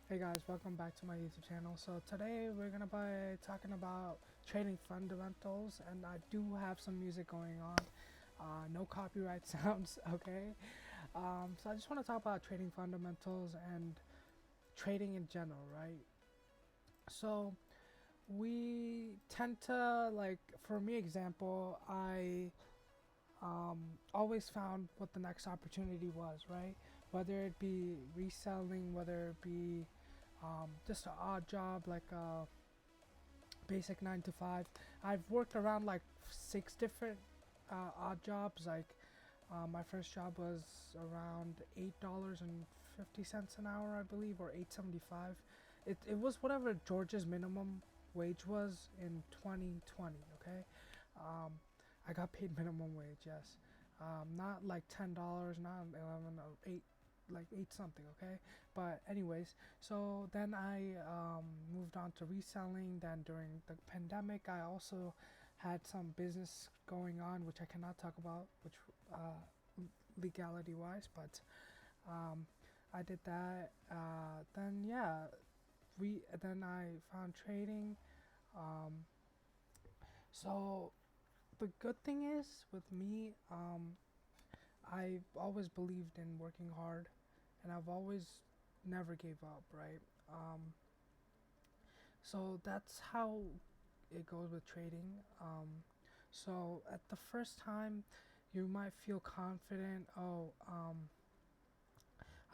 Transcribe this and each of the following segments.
Hey guys, welcome back to my YouTube channel. So today we're gonna be talking about trading fundamentals, and I do have some music going on. No copyright sounds, okay? So I just want to talk about trading fundamentals and trading in general, right? So we tend to, like, for me example, I always found what the next opportunity was, right? Whether it be reselling, whether it be just an odd job like a basic 9 to 5. I've worked around like 6 different odd jobs. Like my first job was around $8.50 an hour, I believe, or 8.75. It was whatever Georgia's minimum wage was in 2020. Okay, um, I got paid minimum wage. Yes, not like $10, not 11 or 8, like 8 something. Okay, but anyways, so then I moved on to reselling. Then during the pandemic, I also had some business going on, which I cannot talk about, which legality wise, but um, I did that. Then yeah, then I found trading. Um, so the good thing is with me, I've always believed in working hard, and I've always never gave up, right? So that's how it goes with trading. So at the first time, you might feel confident. Oh,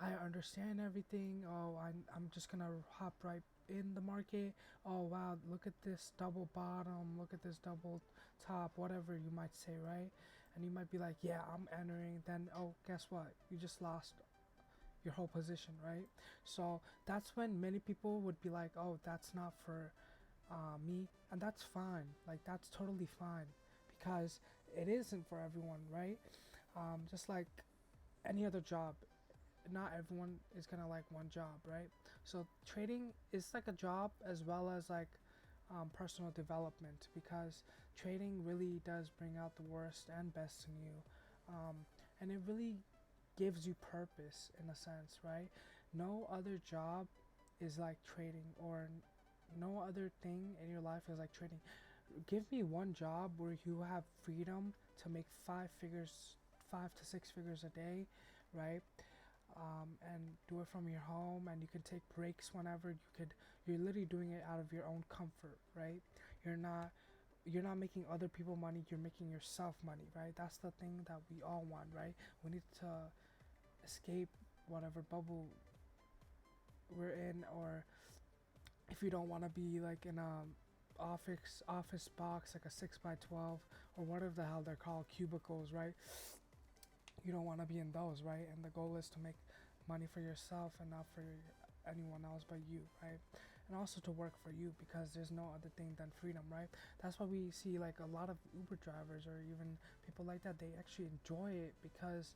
I understand everything. Oh, I'm just gonna hop right in the market. Oh wow, look at this double bottom. Look at this double top. Whatever you might say, right? And you might be like, yeah, I'm entering. Then oh, guess what? You just lost your whole position, right? So that's when many people would be like, oh, that's not for me, and that's fine. Like that's totally fine because it isn't for everyone, right? Just like any other job, not everyone is gonna like one job, right? So trading is like a job as well as like personal development, because trading really does bring out the worst and best in you, um, and it really gives you purpose in a sense, right? No other job is like trading, or no other thing in your life is like trading. Give me one job where you have freedom to make 5 to 6 figures a day, right? And do it from your home, and you can take breaks whenever you could. You're literally doing it out of your own comfort, right? You're not you're not making other people money, you're making yourself money, right? That's the thing that we all want, right? We need to escape whatever bubble we're in, or if you don't want to be like in a office box, like a 6 by 12, or whatever the hell they're called, cubicles, right? You don't want to be in those, right? And the goal is to make money for yourself and not for anyone else but you, right? And also to work for you, because there's no other thing than freedom, right? That's why we see like a lot of Uber drivers or even people like that, they actually enjoy it because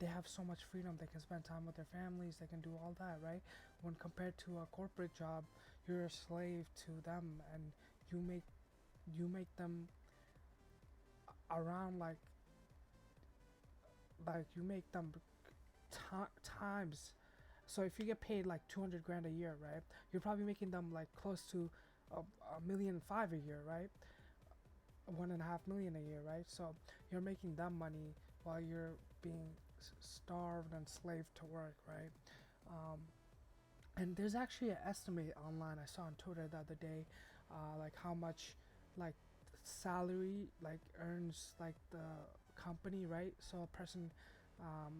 they have so much freedom. They can spend time with their families, they can do all that, right? When compared to a corporate job, you're a slave to them, and you make them around like you make them times. So if you get paid like 200 grand a year, right, you're probably making them like close to a 1.5 million a year, right? 1.5 million a year, right? So you're making them money while you're being starved and slaved to work, right? um, and there's actually an estimate online I saw on Twitter the other day, like how much like salary like earns like the company, right? So a person,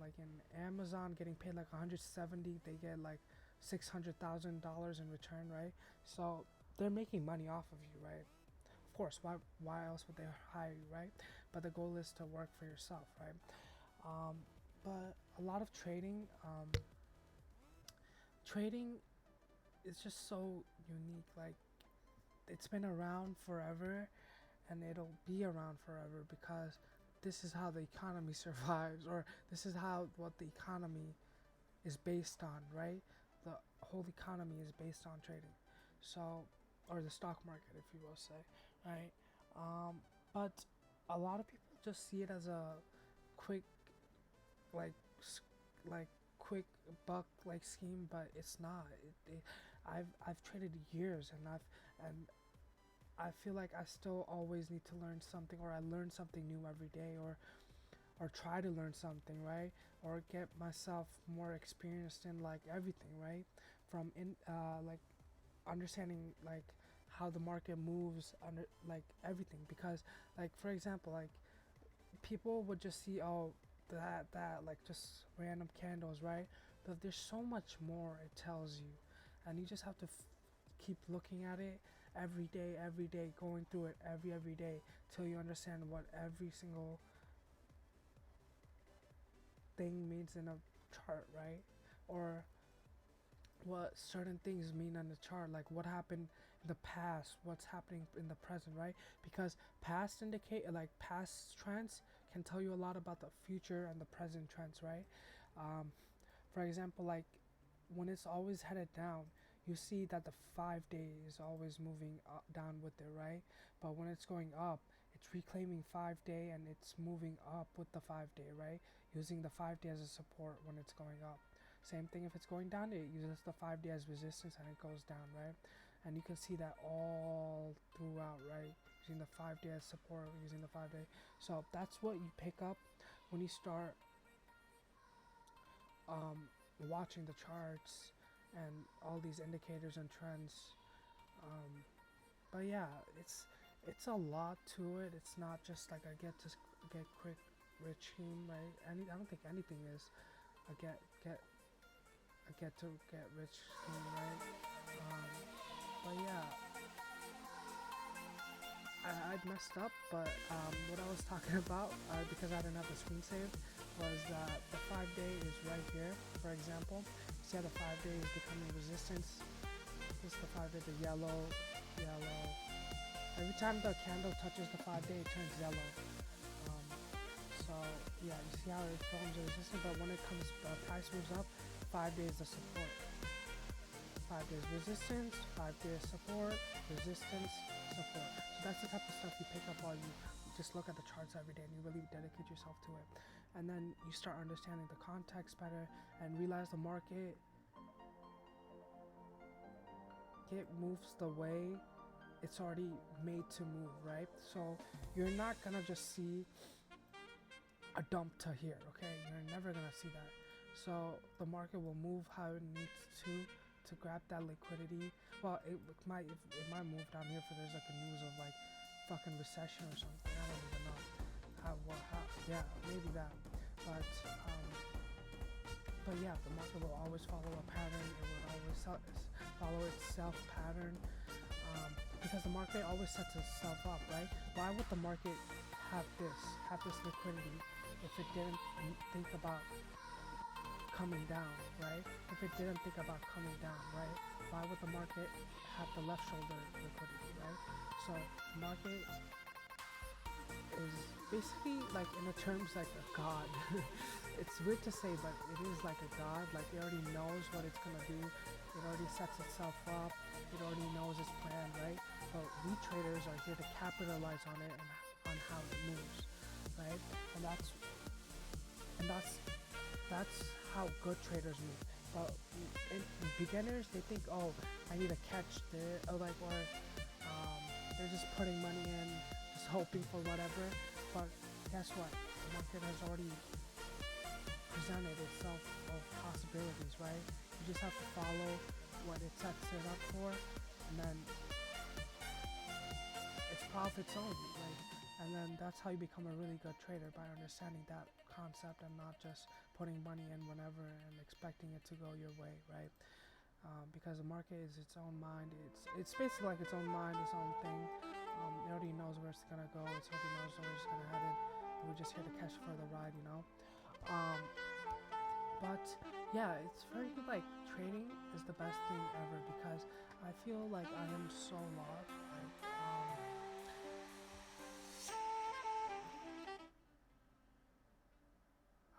like in Amazon, getting paid like 170, they get like $600,000 in return, right? So they're making money off of you, right? Of course, why else would they hire you, right? But the goal is to work for yourself, right? Um, but a lot of trading is just so unique. Like it's been around forever, and it'll be around forever because this is how the economy survives, or this is how what the economy is based on, right? The whole economy is based on trading. So, or the stock market, if you will say, right? Um, but a lot of people just see it as a quick, like, like quick buck like scheme, but it's not. I've traded years, and I feel like I still always need to learn something, or I learn something new every day, or try to learn something, right? Or get myself more experienced in like everything, right? From in like understanding like how the market moves, under like everything, because like for example, like people would just see, oh, that like just random candles, right? But there's so much more it tells you, and you just have to keep looking at it every day, going through it every day till you understand what every single thing means in a chart, right? Or what certain things mean on the chart, like what happened in the past, what's happening in the present, right? Because past trends can tell you a lot about the future and the present trends, right? um, for example, like when it's always headed down, you see that the 5 day is always moving up, down with it, right? But when it's going up, it's reclaiming 5 day and it's moving up with the 5 day, right? Using the 5 day as a support when it's going up. Same thing if it's going down, it uses the 5 day as resistance and it goes down, right? And you can see that all throughout, right? Using the 5 day as support, using the 5 day. So that's what you pick up when you start watching the charts and all these indicators and trends. But yeah, it's a lot to it. It's not just like a get quick rich scheme, right? I don't think anything is a get to get rich scheme, right? Um, but yeah, I'd messed up, but what I was talking about, because I didn't have the screen saved, was that the 5 day is right here. For example, see how the 5 day is becoming resistance. This is the 5 day, the yellow. Every time the candle touches the 5 day, it turns yellow. Um, so yeah, you see how it forms a resistance, but when it comes, the price moves up, 5 days the support. 5 days resistance, 5 days support, resistance, support. So that's the type of stuff you pick up while you just look at the charts every day and you really dedicate yourself to it. And then you start understanding the context better and realize the market, it moves the way it's already made to move, right? So you're not gonna just see a dump to here, okay? You're never gonna see that. So the market will move how it needs to grab that liquidity. Well, it might move down here for there's like a news of like fucking recession or something. I don't even know how yeah, maybe that. But yeah, the market will always follow a pattern. It will always follow itself pattern, because the market always sets itself up, right? Why would the market have this liquidity if it didn't think about coming down, right? If it didn't think about coming down, right? Why would the market have the left shoulder liquidity, right? So the market is basically like, in the terms, like a god. It's weird to say, but it is like a god. Like it already knows what it's gonna do. It already sets itself up. It already knows its plan, right? But we traders are here to capitalize on it and on how it moves, right? And that's how good traders move. But beginners, they think, oh, I need to catch this, or they're just putting money in, just hoping for whatever. But guess what? The market has already presented itself of possibilities, right? You just have to follow what it sets it up for, and then it's profits only, like, and then that's how you become a really good trader, by understanding that concept and not just putting money in whenever and expecting it to go your way, right? Because the market is its own mind. It's basically like its own mind, its own thing. It already knows where it's gonna go. It already knows where it's gonna head in. We're just here to catch for the ride, you know. But yeah, it's very like, trading is the best thing ever, because I feel like I am so lost. Like,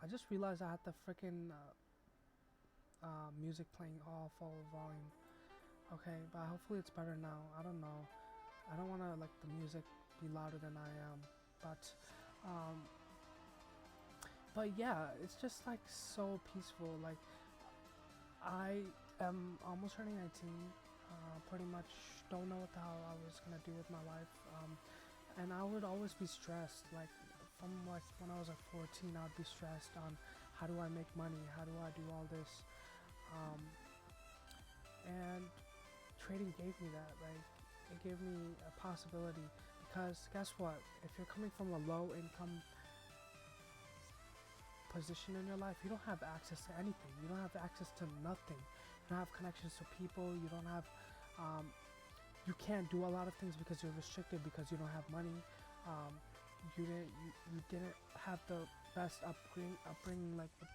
I just realized I had the freaking music playing all full volume. Okay, but hopefully it's better now. I don't know. I don't want to like the music be louder than I am, but um, but yeah, it's just like so peaceful. Like I am almost turning 19. Pretty much don't know what the hell I was gonna do with my life. And I would always be stressed. Like from like when I was like 14, I'd be stressed on how do I make money, how do I do all this, um, and trading gave me that. Like it gave me a possibility because guess what? If you're coming from a low income position in your life, you don't have access to anything. You don't have access to nothing. You don't have connections to people. You don't have, you can't do a lot of things because you're restricted because you don't have money. You didn't have the best upbringing like with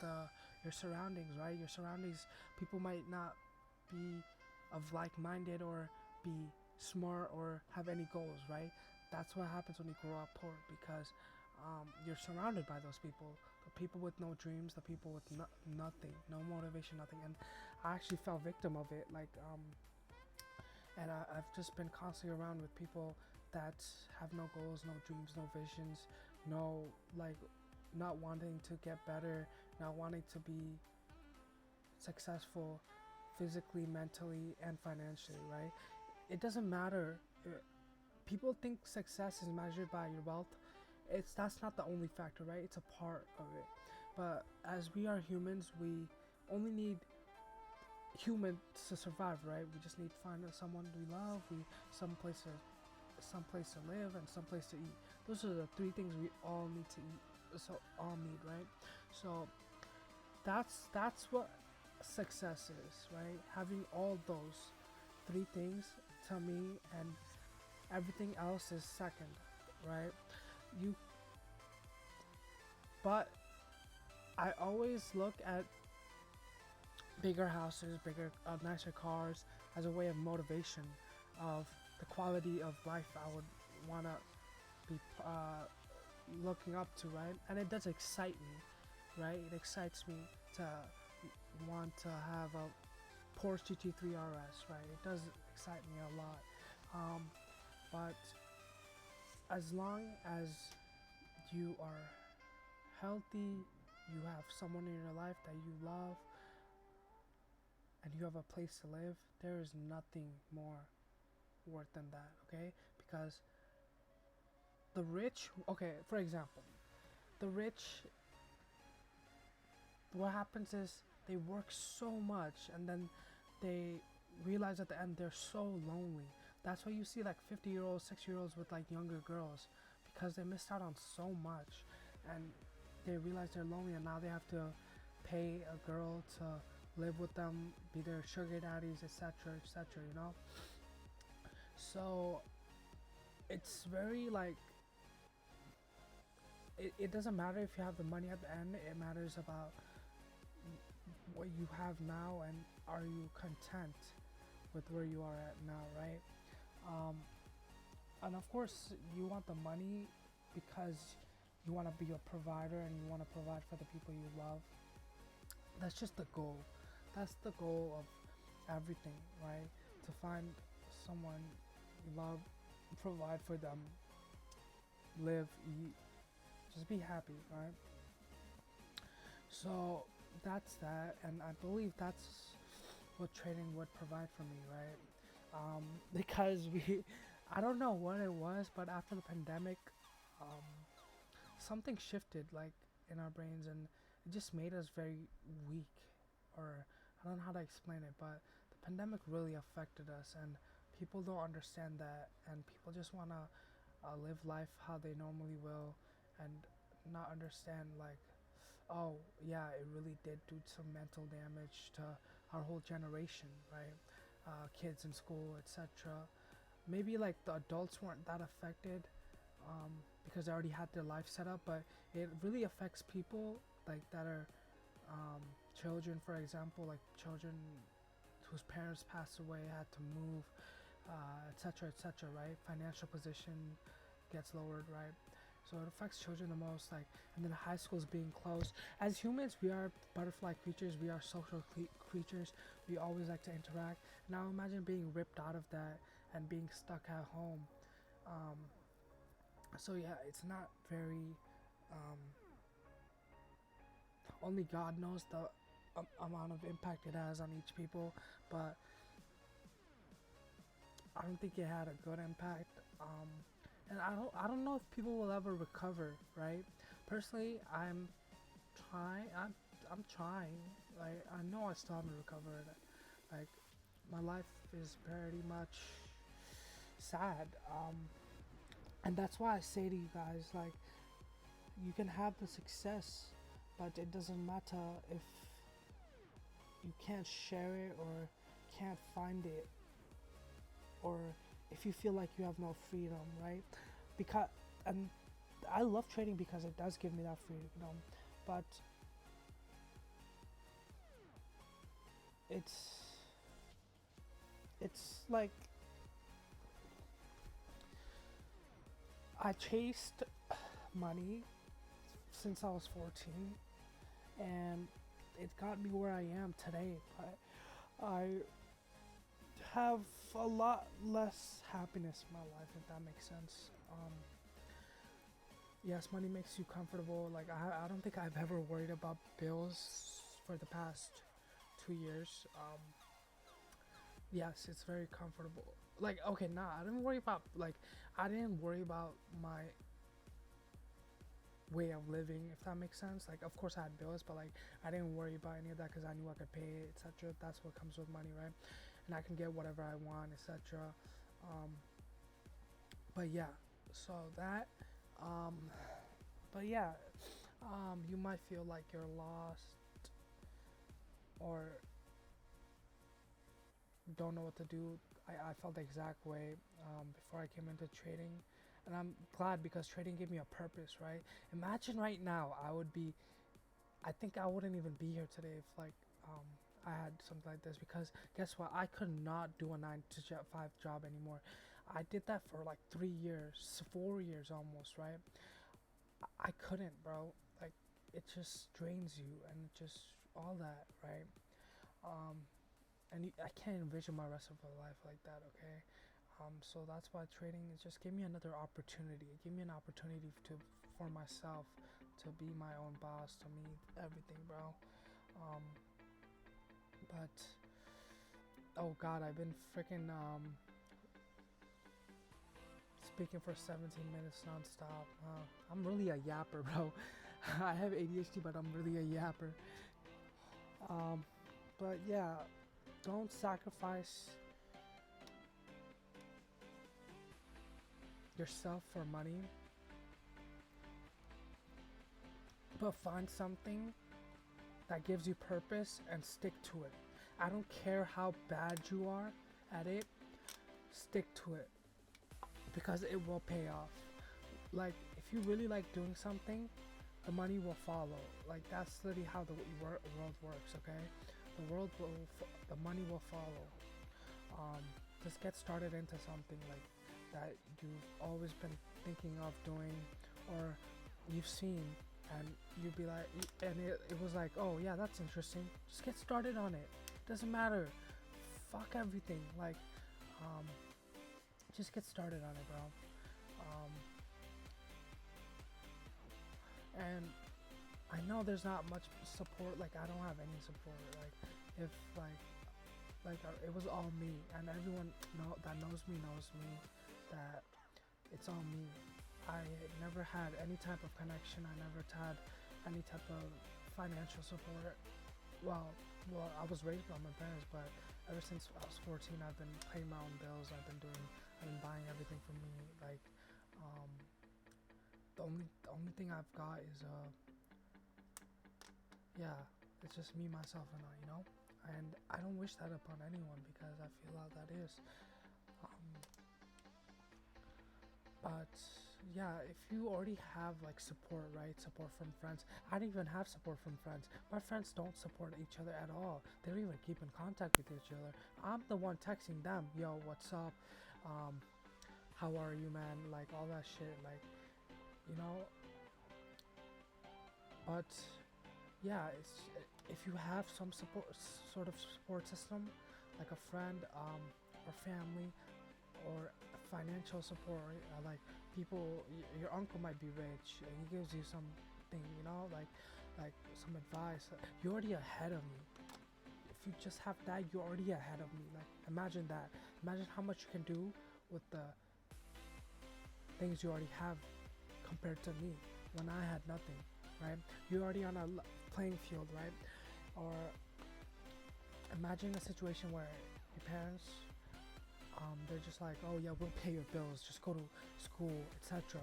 your surroundings, right? Your surroundings, people might not be of like-minded or be smart or have any goals, right? That's what happens when you grow up poor because you're surrounded by those people, the people with no dreams, the people with nothing, no motivation, nothing. And I actually fell victim of it, like and I've just been constantly around with people that have no goals, no dreams, no visions, no like not wanting to get better, not wanting to be successful physically, mentally, and financially, right? It doesn't matter. People think success is measured by your wealth. That's not the only factor, right? It's a part of it. But as we are humans, we only need humans to survive, right? We just need to find someone we love, some place to live, and some place to eat. Those are the three things we all need to eat. So all need, right? So that's what success is, right? Having all those three things to me, and everything else is second, right? You, but I always look at bigger houses, bigger, nicer cars as a way of motivation of the quality of life I would want to be looking up to, right? And it does excite me, right? It excites me to want to have a Porsche GT3 RS, right? It does excite me a lot. But as long as you are healthy, you have someone in your life that you love, and you have a place to live, there is nothing more worth than that, okay? Because the rich, okay, for example, the rich, what happens is they work so much and then they realize at the end they're so lonely. That's why you see like 50-year-olds, 60-year-olds with like younger girls, because they missed out on so much and they realize they're lonely, and now they have to pay a girl to live with them, be their sugar daddies, etc., etc., you know? So it's very like, it doesn't matter if you have the money at the end, it matters about what you have now and are you content with where you are at now, right? And of course you want the money because you want to be a provider and you want to provide for the people you love. That's just the goal. That's the goal of everything, right? To find someone you love, provide for them, live, eat, just be happy, right? So that's that, and I believe that's what trading would provide for me, right? Because I don't know what it was, but after the pandemic, um, something shifted like in our brains, and it just made us very weak, or I don't know how to explain it, but the pandemic really affected us, and people don't understand that, and people just want to live life how they normally will, and not understand like, oh yeah, it really did do some mental damage to our whole generation, right? Kids in school, etc. Maybe like the adults weren't that affected, because they already had their life set up, but it really affects people like that are children, for example, like children whose parents passed away, had to move, etc., etc., right? Financial position gets lowered, right? So it affects children the most, like, and then high schools being closed. As humans, we are butterfly creatures. We are social creatures. We always like to interact. Now imagine being ripped out of that and being stuck at home. Um, so yeah, it's not very. Only God knows the amount of impact it has on each people, but I don't think it had a good impact. And I don't know if people will ever recover, right? Personally, I'm trying. Like, I know I still haven't recovered. Like, my life is pretty much sad. And that's why I say to you guys, like, you can have the success, but it doesn't matter if you can't share it or can't find it, or if you feel like you have no freedom, right? Because, and I love trading because it does give me that freedom, but it's like I chased money since I was 14, and it got me where I am today, but I have a lot less happiness in my life, if that makes sense. Yes, money makes you comfortable. Like, I don't think I've ever worried about bills for the past 2 years. Yes, it's very comfortable. Like, okay, nah, I didn't worry about my way of living, if that makes sense. Like, of course I had bills, but like, I didn't worry about any of that because I knew I could pay it, etc. That's what comes with money, right? And I can get whatever I want, etc. But yeah, so that, um, but yeah, you might feel like you're lost or don't know what to do. I felt the exact way before I came into trading, and I'm glad because trading gave me a purpose, right? Imagine right now I think I wouldn't even be here today if like I had something like this, because guess what? I could not do a 9 to 5 job anymore. I did that for like 3 years, 4 years almost, right? I couldn't, bro. Like, it just drains you and just all that, right? Um, and I can't envision my rest of my life like that. Okay, so that's why trading is just gave me another opportunity. It gave me an opportunity for myself to be my own boss, to me everything, bro. Um, but oh god, I've been freaking speaking for 17 minutes nonstop. I'm really a yapper, bro. I have ADHD, but I'm really a yapper. Um, but yeah, don't sacrifice yourself for money, but find something that gives you purpose and stick to it. I don't care how bad you are at it, stick to it because it will pay off. Like, if you really like doing something, the money will follow. Like, that's literally how the world works, okay? The money will follow. Just get started into something like that you've always been thinking of doing, or you've seen, and you'd be like, and it was like, oh yeah, that's interesting. Just get started on it. Doesn't matter. Fuck everything. Like, um, just get started on it, bro. Um, and I know there's not much support. Like, I don't have any support. Like, if it was all me, and everyone that knows me that it's all me. I never had any type of connection. I never had any type of financial support. Well, I was raised by my parents, but ever since I was 14, I've been paying my own bills. I've been buying everything for me. Like, um, the only thing I've got is yeah, it's just me, myself, and I, And I don't wish that upon anyone because I feel how that is. Um, but yeah, if you already have like support, right? Support from friends. I don't even have support from friends. My friends don't support each other at all. They don't even keep in contact with each other. I'm the one texting them, yo, what's up? How are you, man? Like, all that shit. Like, you know. But yeah, it's if you have some sort of support system, like a friend, or family, or financial support, right? Like, people, your uncle might be rich and he gives you something, like like some advice. You're already ahead of me. If you just have that, you're already ahead of me. Like, imagine that. Imagine how much you can do with the things you already have compared to me when I had nothing, right? You're already on a playing field, right? Or imagine a situation where your parents, they're just like, oh yeah, we'll pay your bills, just go to school, etc.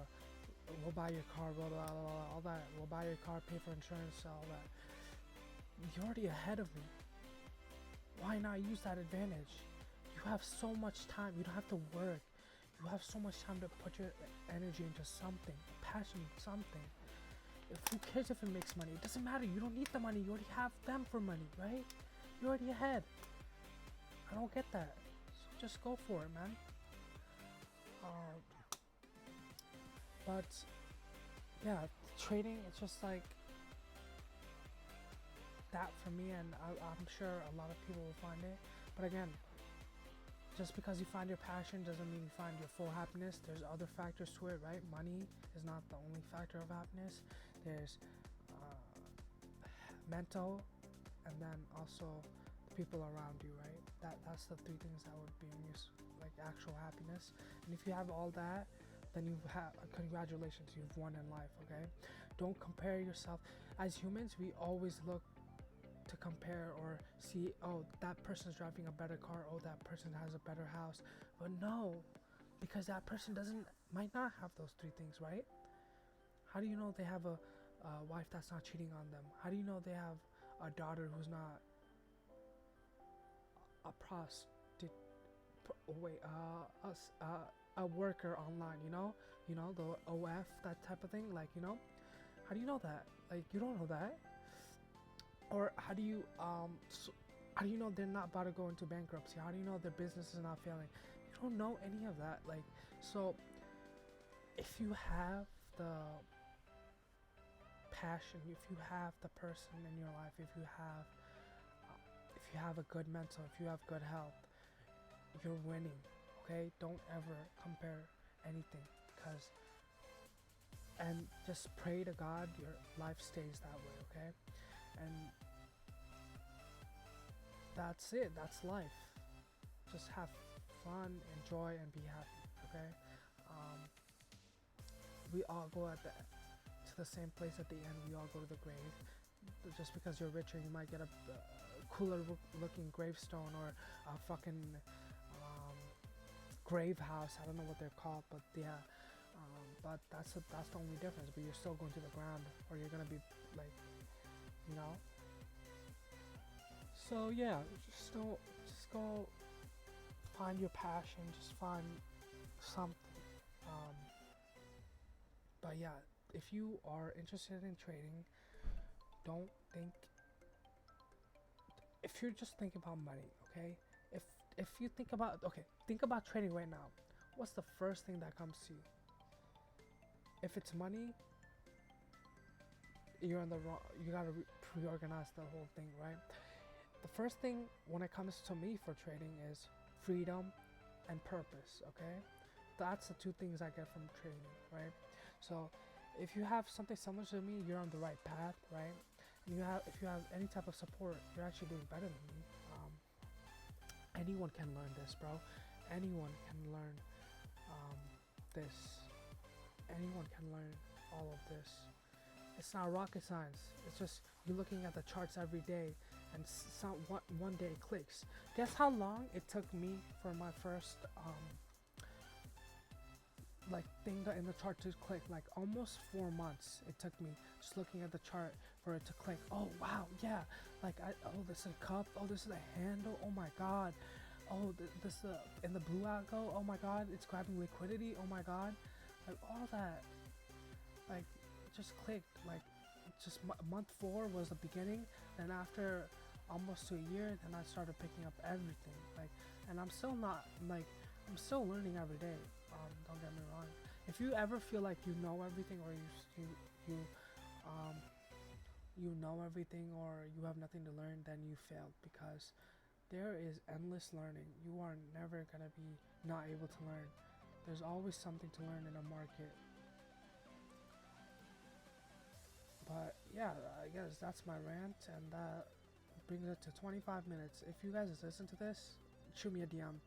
We'll buy your car, blah, blah, blah, blah, all that. We'll buy your car, pay for insurance, all that. You're already ahead of me. Why not use that advantage? You have so much time. You don't have to work. You have so much time to put your energy into something, passion, something. Who cares if it makes money? It doesn't matter. You don't need the money. You already have them for money, right? You're already ahead. I don't get that. So just go for it, man. But yeah, trading, it's just like that for me, and I'm sure a lot of people will find it. But again, just because you find your passion doesn't mean you find your full happiness. There's other factors to it, right? Money is not the only factor of happiness. There's mental, and then also the people around you, right? That's the three things that would be like actual happiness. And if you have all that, then you have, congratulations, you've won in life. Okay, don't compare yourself. As humans, we always look to compare or see, oh, that person's driving a better car, oh, that person has a better house. But no, because that person might not have those three things, right? How do you know they have a wife that's not cheating on them? How do you know they have a daughter who's not a prostitute? A worker online, you know, the OF, that type of thing, like, how do you know that? Like, you don't know that. Or how do you know they're not about to go into bankruptcy? How do you know their business is not failing? You don't know any of that. Like, so if you have the passion, if you have the person in your life, if you have a good mental, if you have good health, you're winning. Okay, don't ever compare anything, and just pray to God your life stays that way. Okay, and that's it. That's life. Just have fun, enjoy, and be happy. Okay, we all go to the same place at the end. We all go to the grave. Just because you're richer, you might get a cooler looking gravestone or a fucking grave house. I don't know what they're called, but yeah, but that's the only difference. But you're still going to the ground, or you're gonna be like, So yeah, just go find your passion. Just find something. But yeah, if you are interested in trading, don't think. If you're just thinking about money, okay? If you think about trading right now. What's the first thing that comes to you? If it's money, you're in the wrong. You gotta reorganize the whole thing, right? The first thing when it comes to me for trading is freedom and purpose. Okay, that's the two things I get from trading, right? So if you have something similar to me, you're on the right path, right? And if you have any type of support, you're actually doing better than me. Anyone can learn this, bro. Anyone can learn this. Anyone can learn all of this. It's not rocket science. It's just you're looking at the charts every day, and one day it clicks. Guess how long it took me for my first thing in the chart to click? Like almost 4 months it took me just looking at the chart for it to click. Oh wow, yeah, this is a cup, oh this is a handle, oh my god, oh this in the blue algo, oh my god, it's grabbing liquidity, oh my god, like all that, like it just clicked. Like just month 4 was the beginning, then after almost a year, then I started picking up everything, and I'm still not, I'm still learning every day. Don't get me wrong. If you ever feel like you know everything, or you know everything, or you have nothing to learn, then you failed, because there is endless learning. You are never gonna be not able to learn. There's always something to learn in a market. But yeah, I guess that's my rant, and that brings it to 25 minutes. If you guys listen to this, shoot me a DM.